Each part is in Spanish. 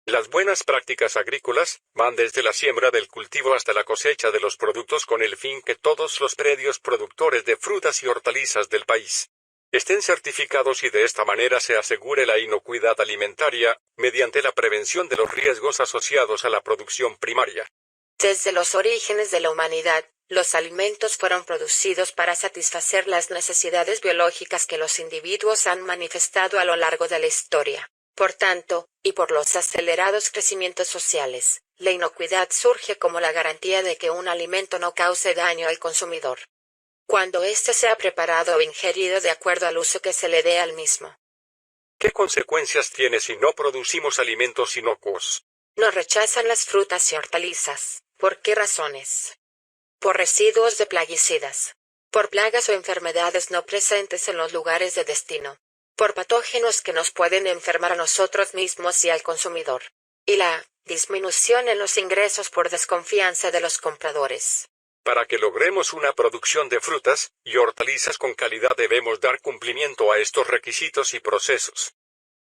Las buenas prácticas agrícolas van desde la siembra del cultivo hasta la cosecha de los productos con el fin que todos los predios productores de frutas y hortalizas del país estén certificados y de esta manera se asegure la inocuidad alimentaria, mediante la prevención de los riesgos asociados a la producción primaria. Desde los orígenes de la humanidad, los alimentos fueron producidos para satisfacer las necesidades biológicas que los individuos han manifestado a lo largo de la historia. Por tanto, y por los acelerados crecimientos sociales, la inocuidad surge como la garantía de que un alimento no cause daño al consumidor, cuando éste sea preparado o ingerido de acuerdo al uso que se le dé al mismo. ¿Qué consecuencias tiene si no producimos alimentos inocuos? Nos rechazan las frutas y hortalizas. ¿Por qué razones? Por residuos de plaguicidas. Por plagas o enfermedades no presentes en los lugares de destino. Por patógenos que nos pueden enfermar a nosotros mismos y al consumidor. Y la disminución en los ingresos por desconfianza de los compradores. Para que logremos una producción de frutas y hortalizas con calidad debemos dar cumplimiento a estos requisitos y procesos.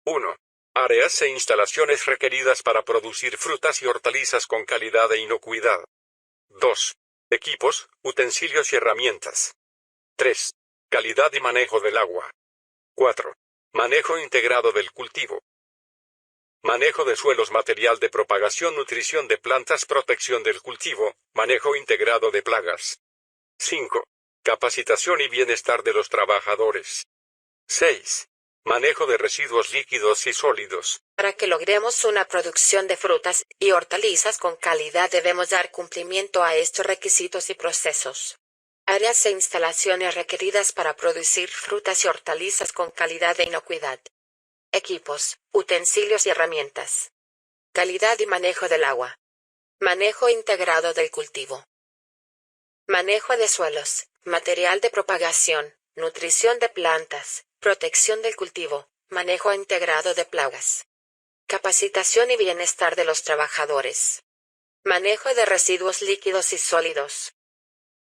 1. Áreas e instalaciones requeridas para producir frutas y hortalizas con calidad e inocuidad. 2. Equipos, utensilios y herramientas. 3. Calidad y manejo del agua. 4. Manejo integrado del cultivo. Manejo de suelos, material de propagación, nutrición de plantas, protección del cultivo, manejo integrado de plagas. 5. Capacitación y bienestar de los trabajadores. 6. Manejo de residuos líquidos y sólidos. Para que logremos una producción de frutas y hortalizas con calidad debemos dar cumplimiento a estos requisitos y procesos. Áreas e instalaciones requeridas para producir frutas y hortalizas con calidad e inocuidad. Equipos, utensilios y herramientas. Calidad y manejo del agua. Manejo integrado del cultivo. Manejo de suelos, material de propagación, nutrición de plantas, protección del cultivo, manejo integrado de plagas. Capacitación y bienestar de los trabajadores. Manejo de residuos líquidos y sólidos.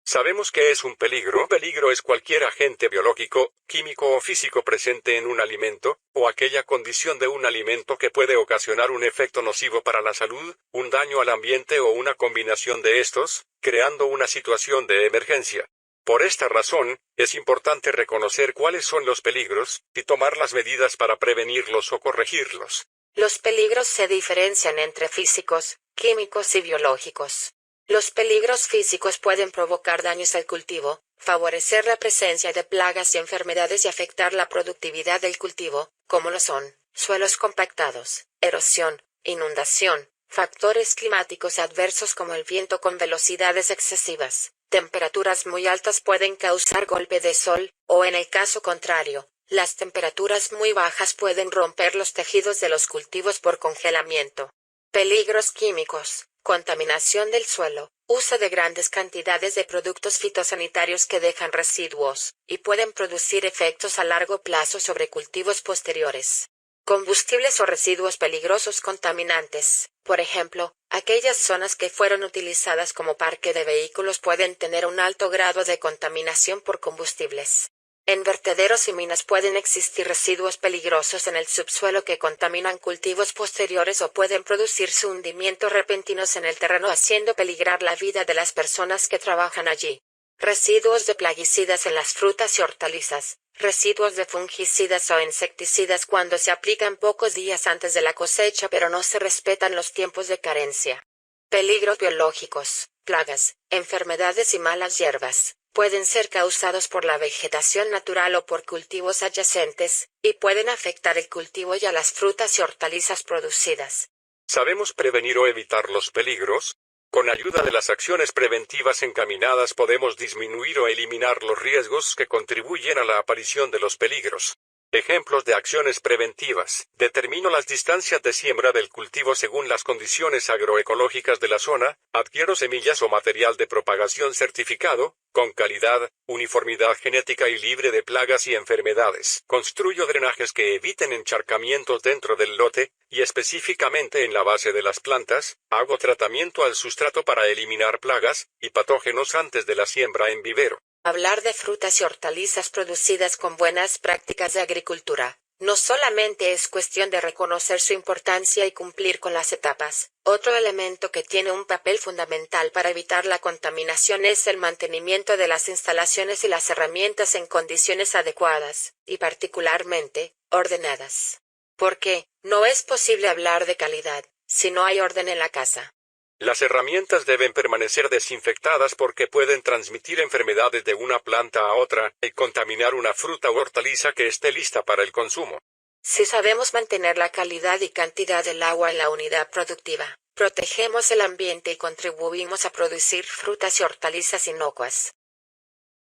Sabemos que es un peligro. Un peligro es cualquier agente biológico, químico o físico presente en un alimento, o aquella condición de un alimento que puede ocasionar un efecto nocivo para la salud, un daño al ambiente o una combinación de estos, creando una situación de emergencia. Por esta razón, es importante reconocer cuáles son los peligros, y tomar las medidas para prevenirlos o corregirlos. Los peligros se diferencian entre físicos, químicos y biológicos. Los peligros físicos pueden provocar daños al cultivo, favorecer la presencia de plagas y enfermedades y afectar la productividad del cultivo, como lo son suelos compactados, erosión, inundación, factores climáticos adversos como el viento con velocidades excesivas, temperaturas muy altas pueden causar golpe de sol, o en el caso contrario, las temperaturas muy bajas pueden romper los tejidos de los cultivos por congelamiento. Peligros químicos. Contaminación del suelo, uso de grandes cantidades de productos fitosanitarios que dejan residuos, y pueden producir efectos a largo plazo sobre cultivos posteriores. Combustibles o residuos peligrosos contaminantes, por ejemplo, aquellas zonas que fueron utilizadas como parque de vehículos pueden tener un alto grado de contaminación por combustibles. En vertederos y minas pueden existir residuos peligrosos en el subsuelo que contaminan cultivos posteriores o pueden producirse hundimientos repentinos en el terreno haciendo peligrar la vida de las personas que trabajan allí. Residuos de plaguicidas en las frutas y hortalizas. Residuos de fungicidas o insecticidas cuando se aplican pocos días antes de la cosecha pero no se respetan los tiempos de carencia. Peligros biológicos, plagas, enfermedades y malas hierbas. Pueden ser causados por la vegetación natural o por cultivos adyacentes, y pueden afectar el cultivo y a las frutas y hortalizas producidas. ¿Sabemos prevenir o evitar los peligros? Con ayuda de las acciones preventivas encaminadas podemos disminuir o eliminar los riesgos que contribuyen a la aparición de los peligros. Ejemplos de acciones preventivas. Determino las distancias de siembra del cultivo según las condiciones agroecológicas de la zona, adquiero semillas o material de propagación certificado, con calidad, uniformidad genética y libre de plagas y enfermedades. Construyo drenajes que eviten encharcamientos dentro del lote, y específicamente en la base de las plantas, hago tratamiento al sustrato para eliminar plagas y patógenos antes de la siembra en vivero. Hablar de frutas y hortalizas producidas con buenas prácticas de agricultura, No solamente es cuestión de reconocer su importancia y cumplir con las etapas, otro elemento que tiene un papel fundamental para evitar la contaminación es el mantenimiento de las instalaciones y las herramientas en condiciones adecuadas, y particularmente, ordenadas. Porque, no es posible hablar de calidad, si no hay orden en la casa. Las herramientas deben permanecer desinfectadas porque pueden transmitir enfermedades de una planta a otra y contaminar una fruta u hortaliza que esté lista para el consumo. Si sabemos mantener la calidad y cantidad del agua en la unidad productiva, protegemos el ambiente y contribuimos a producir frutas y hortalizas inocuas.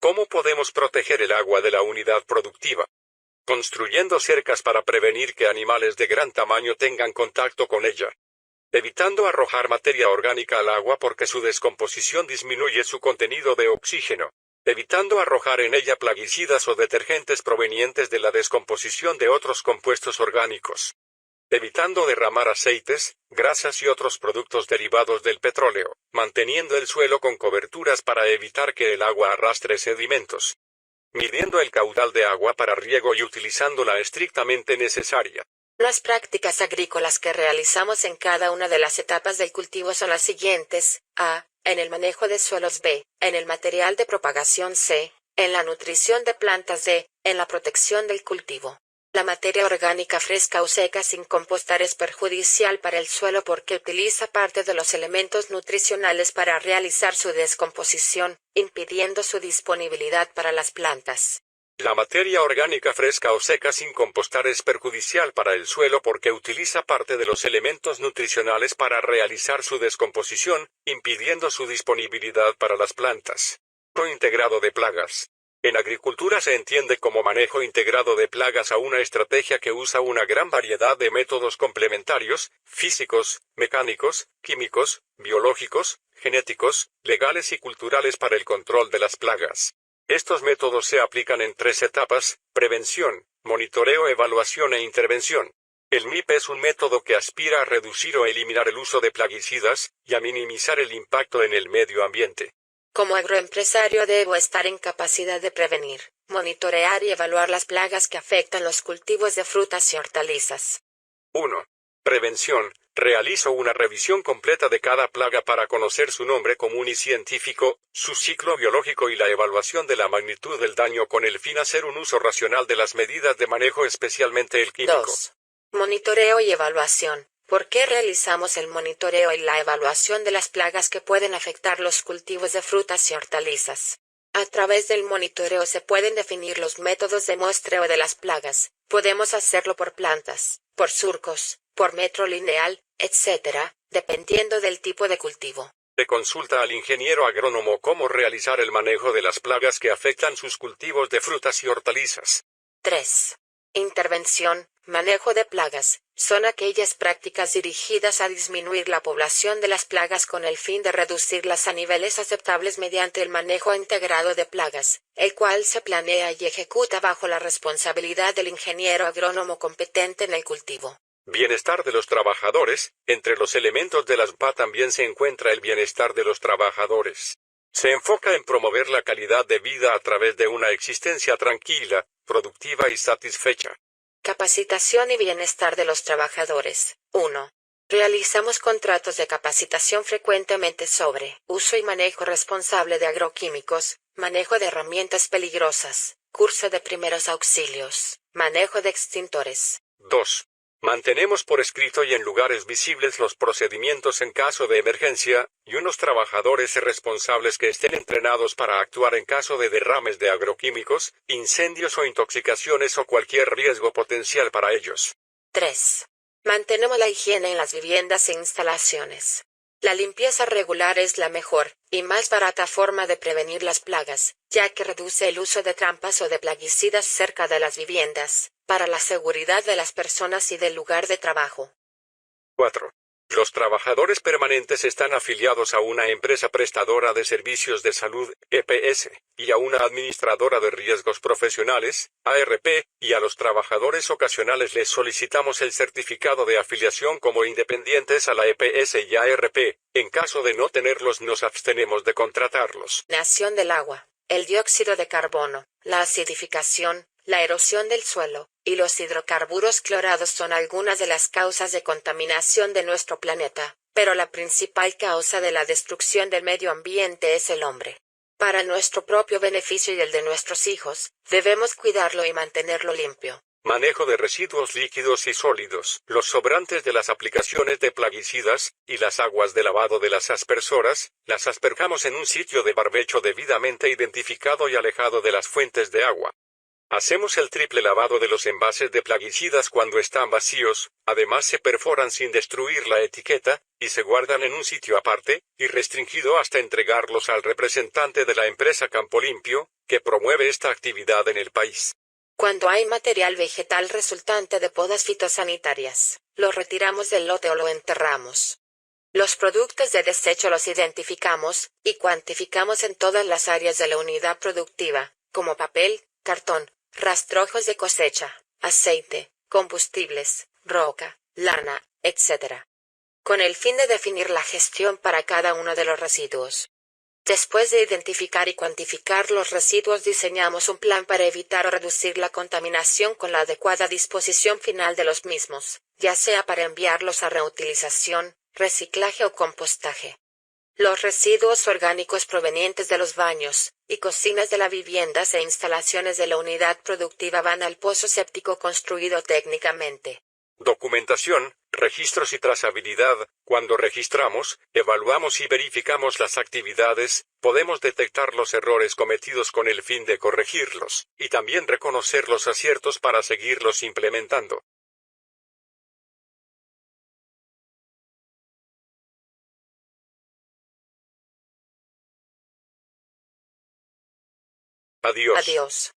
¿Cómo podemos proteger el agua de la unidad productiva? Construyendo cercas para prevenir que animales de gran tamaño tengan contacto con ella. Evitando arrojar materia orgánica al agua porque su descomposición disminuye su contenido de oxígeno. Evitando arrojar en ella plaguicidas o detergentes provenientes de la descomposición de otros compuestos orgánicos. Evitando derramar aceites, grasas y otros productos derivados del petróleo, manteniendo el suelo con coberturas para evitar que el agua arrastre sedimentos. Midiendo el caudal de agua para riego y utilizándola estrictamente necesaria. Las prácticas agrícolas que realizamos en cada una de las etapas del cultivo son las siguientes: A. En el manejo de suelos. B. En el material de propagación. C. En la nutrición de plantas. D. En la protección del cultivo. La materia orgánica fresca o seca sin compostar es perjudicial para el suelo porque utiliza parte de los elementos nutricionales para realizar su descomposición, impidiendo su disponibilidad para las plantas. La materia orgánica fresca o seca sin compostar es perjudicial para el suelo porque utiliza parte de los elementos nutricionales para realizar su descomposición, impidiendo su disponibilidad para las plantas. Manejo integrado de plagas. En agricultura se entiende como manejo integrado de plagas a una estrategia que usa una gran variedad de métodos complementarios, físicos, mecánicos, químicos, biológicos, genéticos, legales y culturales para el control de las plagas. Estos métodos se aplican en 3 etapas: prevención, monitoreo, evaluación e intervención. El MIP es un método que aspira a reducir o eliminar el uso de plaguicidas, y a minimizar el impacto en el medio ambiente. Como agroempresario debo estar en capacidad de prevenir, monitorear y evaluar las plagas que afectan los cultivos de frutas y hortalizas. 1. Prevención. Realizo una revisión completa de cada plaga para conocer su nombre común y científico, su ciclo biológico y la evaluación de la magnitud del daño con el fin de hacer un uso racional de las medidas de manejo, especialmente el químico. 2. Monitoreo y evaluación. ¿Por qué realizamos el monitoreo y la evaluación de las plagas que pueden afectar los cultivos de frutas y hortalizas? A través del monitoreo se pueden definir los métodos de muestreo de las plagas. Podemos hacerlo por plantas, por surcos, por metro lineal, etc., dependiendo del tipo de cultivo. Le consulta al ingeniero agrónomo cómo realizar el manejo de las plagas que afectan sus cultivos de frutas y hortalizas. 3. Intervención, manejo de plagas. Son aquellas prácticas dirigidas a disminuir la población de las plagas con el fin de reducirlas a niveles aceptables mediante el manejo integrado de plagas, el cual se planea y ejecuta bajo la responsabilidad del ingeniero agrónomo competente en el cultivo. Bienestar de los trabajadores. Entre los elementos de las PA también se encuentra el bienestar de los trabajadores. Se enfoca en promover la calidad de vida a través de una existencia tranquila, productiva y satisfecha. Capacitación y bienestar de los trabajadores. 1. Realizamos contratos de capacitación frecuentemente sobre uso y manejo responsable de agroquímicos, manejo de herramientas peligrosas, curso de primeros auxilios, manejo de extintores. 2. Mantenemos por escrito y en lugares visibles los procedimientos en caso de emergencia, y unos trabajadores responsables que estén entrenados para actuar en caso de derrames de agroquímicos, incendios o intoxicaciones o cualquier riesgo potencial para ellos. 3. Mantenemos la higiene en las viviendas e instalaciones. La limpieza regular es la mejor y más barata forma de prevenir las plagas, ya que reduce el uso de trampas o de plaguicidas cerca de las viviendas, para la seguridad de las personas y del lugar de trabajo. 4. Los trabajadores permanentes están afiliados a una empresa prestadora de servicios de salud, EPS, y a una administradora de riesgos profesionales, ARP, y a los trabajadores ocasionales les solicitamos el certificado de afiliación como independientes a la EPS y ARP. En caso de no tenerlos, nos abstenemos de contratarlos. Nación del agua, el dióxido de carbono, la acidificación, la erosión del suelo, y los hidrocarburos clorados son algunas de las causas de contaminación de nuestro planeta, pero la principal causa de la destrucción del medio ambiente es el hombre. Para nuestro propio beneficio y el de nuestros hijos, debemos cuidarlo y mantenerlo limpio. Manejo de residuos líquidos y sólidos. Los sobrantes de las aplicaciones de plaguicidas, y las aguas de lavado de las aspersoras, las asperjamos en un sitio de barbecho debidamente identificado y alejado de las fuentes de agua. Hacemos el triple lavado de los envases de plaguicidas cuando están vacíos, además se perforan sin destruir la etiqueta, y se guardan en un sitio aparte, y restringido hasta entregarlos al representante de la empresa Campo Limpio, que promueve esta actividad en el país. Cuando hay material vegetal resultante de podas fitosanitarias, lo retiramos del lote o lo enterramos. Los productos de desecho los identificamos y cuantificamos en todas las áreas de la unidad productiva, como papel, cartón, rastrojos de cosecha, aceite, combustibles, roca, lana, etc. Con el fin de definir la gestión para cada uno de los residuos. Después de identificar y cuantificar los residuos, diseñamos un plan para evitar o reducir la contaminación con la adecuada disposición final de los mismos, ya sea para enviarlos a reutilización, reciclaje o compostaje. Los residuos orgánicos provenientes de los baños y cocinas de las viviendas e instalaciones de la unidad productiva van al pozo séptico construido técnicamente. Documentación, registros y trazabilidad. Cuando registramos, evaluamos y verificamos las actividades, podemos detectar los errores cometidos con el fin de corregirlos, y también reconocer los aciertos para seguirlos implementando. Adiós. Adiós.